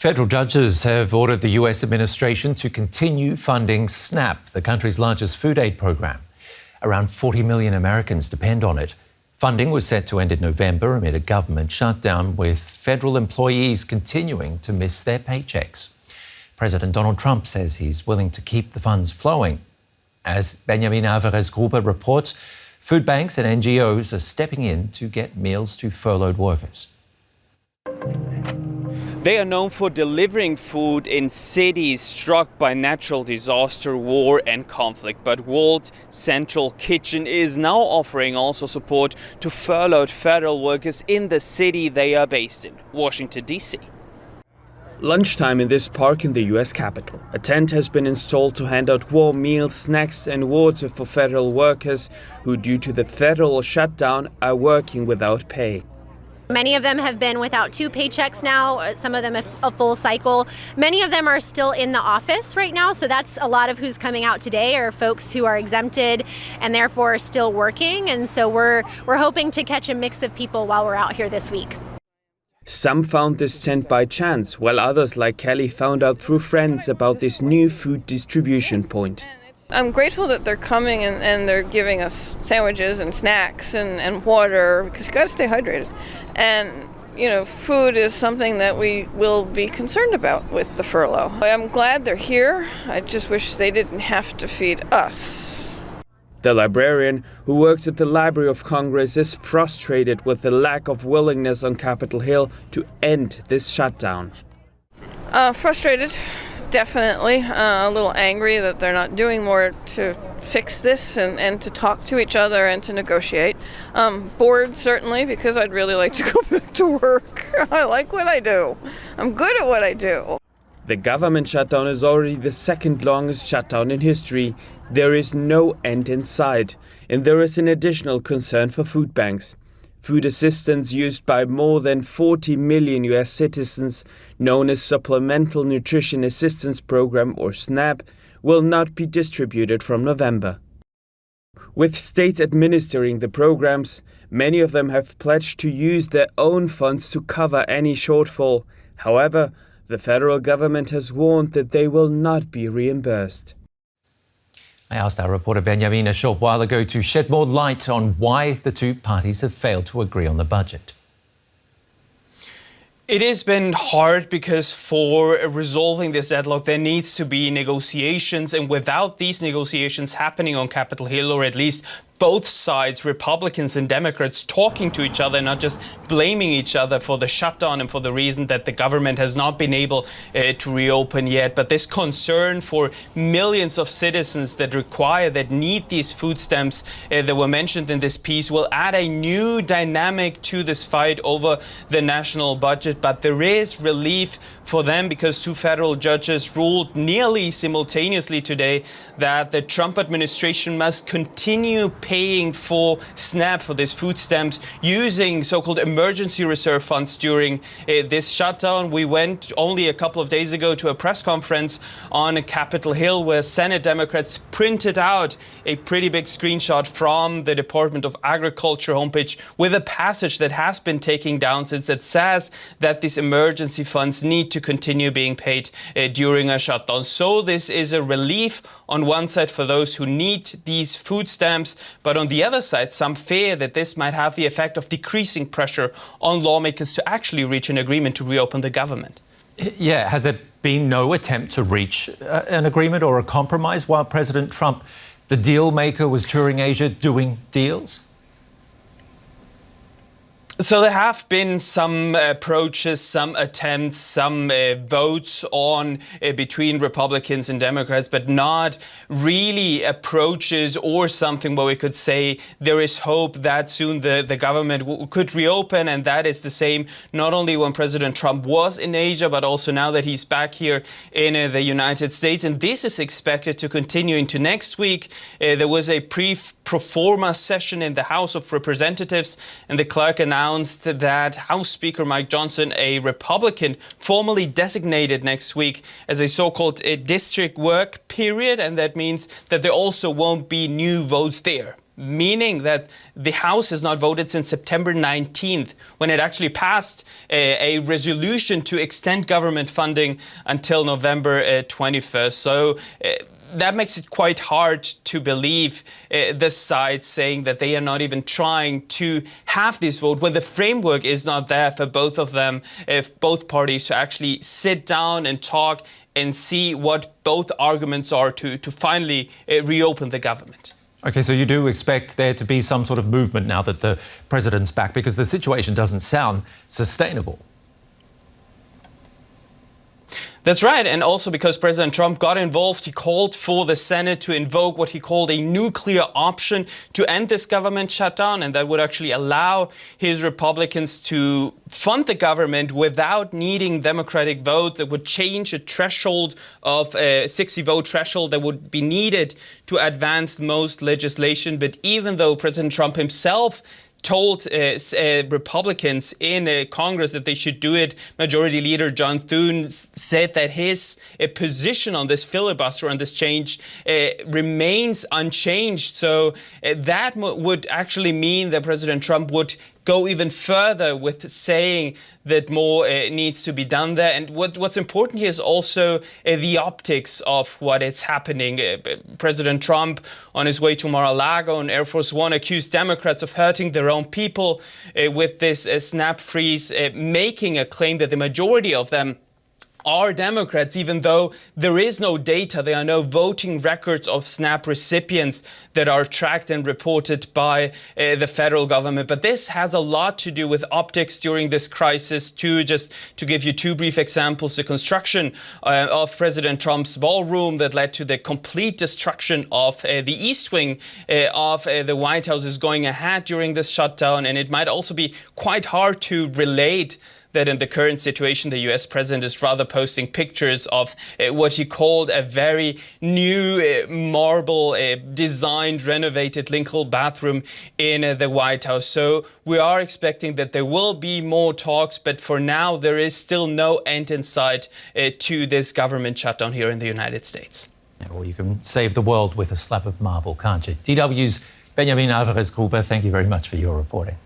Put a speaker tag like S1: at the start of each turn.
S1: Federal judges have ordered the US administration to continue funding SNAP, the country's largest food aid program. Around 40 million Americans depend on it. Funding was set to end in November amid a government shutdown, with federal employees continuing to miss their paychecks. President Donald Trump says he's willing to keep the funds flowing. As Benjamin Alvarez-Gruber reports, food banks and NGOs are stepping in to get meals to furloughed workers.
S2: They are known for delivering food in cities struck by natural disaster, war and conflict. But World Central Kitchen is now offering also support to furloughed federal workers in the city they are based in, Washington, D.C. Lunchtime in this park in the U.S. Capitol. A tent has been installed to hand out warm meals, snacks and water for federal workers who, due to the federal shutdown, are working without pay.
S3: Many of them have been without 2 paychecks now, some of them a full cycle. Many of them are still in the office right now, so that's a lot of who's coming out today are folks who are exempted and therefore still working. And so we're hoping to catch a mix of people while we're out here this week.
S2: Some found this tent by chance, while others like Kelly found out through friends about this new food distribution point.
S4: I'm grateful that they're coming and they're giving us sandwiches and snacks and water, because you got to stay hydrated. And, you know, food is something that we will be concerned about with the furlough. I'm glad they're here. I just wish they didn't have to feed us.
S2: The librarian, who works at the Library of Congress, is frustrated with the lack of willingness on Capitol Hill to end this shutdown.
S4: Frustrated. Definitely a little angry that they're not doing more to fix this and to talk to each other and to negotiate. Bored, certainly, because I'd really like to go back to work. I like what I do. I'm good at what I do.
S2: The government shutdown is already the second longest shutdown in history. There is no end in sight, and there is an additional concern for food banks. Food assistance used by more than 40 million US citizens, known as Supplemental Nutrition Assistance Program or SNAP, will not be distributed from November. With states administering the programs, many of them have pledged to use their own funds to cover any shortfall. However, the federal government has warned that they will not be reimbursed.
S1: I asked our reporter Benjamin a short while ago to shed more light on why the two parties have failed to agree on the budget.
S2: It has been hard because for resolving this deadlock, there needs to be negotiations. And without these negotiations happening on Capitol Hill, or at least both sides, Republicans and Democrats, talking to each other, not just blaming each other for the shutdown and for the reason that the government has not been able to reopen yet. But this concern for millions of citizens that need these food stamps that were mentioned in this piece will add a new dynamic to this fight over the national budget. But there is relief for them because 2 federal judges ruled nearly simultaneously today that the Trump administration must continue paying for SNAP, for these food stamps, using so-called emergency reserve funds during this shutdown. We went only a couple of days ago to a press conference on Capitol Hill where Senate Democrats printed out a pretty big screenshot from the Department of Agriculture homepage with a passage that has been taken down since it says that these emergency funds need to continue being paid during a shutdown. So this is a relief on one side for those who need these food stamps, but on the other side, some fear that this might have the effect of decreasing pressure on lawmakers to actually reach an agreement to reopen the government.
S1: Yeah, has there been no attempt to reach an agreement or a compromise while President Trump, the deal maker, was touring Asia doing deals?
S2: So there have been some approaches, some attempts, some votes on between Republicans and Democrats, but not really approaches or something where we could say there is hope that soon the government could reopen. And that is the same not only when President Trump was in Asia, but also now that he's back here in the United States. And this is expected to continue into next week. There was a pro forma session in the House of Representatives, and the clerk announced that House Speaker Mike Johnson, a Republican, formally designated next week as a so-called district work period, and that means that there also won't be new votes there. meaning that the House has not voted since September 19th, when it actually passed a resolution to extend government funding until November 21st. So that makes it quite hard to believe this side saying that they are not even trying to have this vote when the framework is not there for both of them, if both parties to actually sit down and talk and see what both arguments are to finally reopen the government.
S1: OK, so you do expect there to be some sort of movement now that the president's back, because the situation doesn't sound sustainable.
S2: That's right, and also because President Trump got involved, he called for the Senate to invoke what he called a nuclear option to end this government shutdown, and that would actually allow his Republicans to fund the government without needing Democratic vote. That would change a threshold of a 60-vote threshold that would be needed to advance most legislation. But even though President Trump himself told Republicans in Congress that they should do it, Majority Leader John Thune said that his position on this filibuster, on this change, remains unchanged. So that would actually mean that President Trump would go even further with saying that more needs to be done there. And what's important here is also the optics of what is happening. President Trump, on his way to Mar-a-Lago on Air Force One, accused Democrats of hurting their own people with this snap freeze, making a claim that the majority of them are Democrats, even though there is no data, there are no voting records of SNAP recipients that are tracked and reported by the federal government. But this has a lot to do with optics during this crisis too. Just to give you two brief examples, the construction of President Trump's ballroom that led to the complete destruction of the East Wing of the White House is going ahead during this shutdown. And it might also be quite hard to relate that in the current situation, the US president is rather posting pictures of what he called a very new marble designed, renovated Lincoln bathroom in the White House. So we are expecting that there will be more talks, but for now, there is still no end in sight to this government shutdown here in the United States.
S1: Yeah, well, you can save the world with a slab of marble, can't you? DW's Benjamin Alvarez-Gruber, thank you very much for your reporting.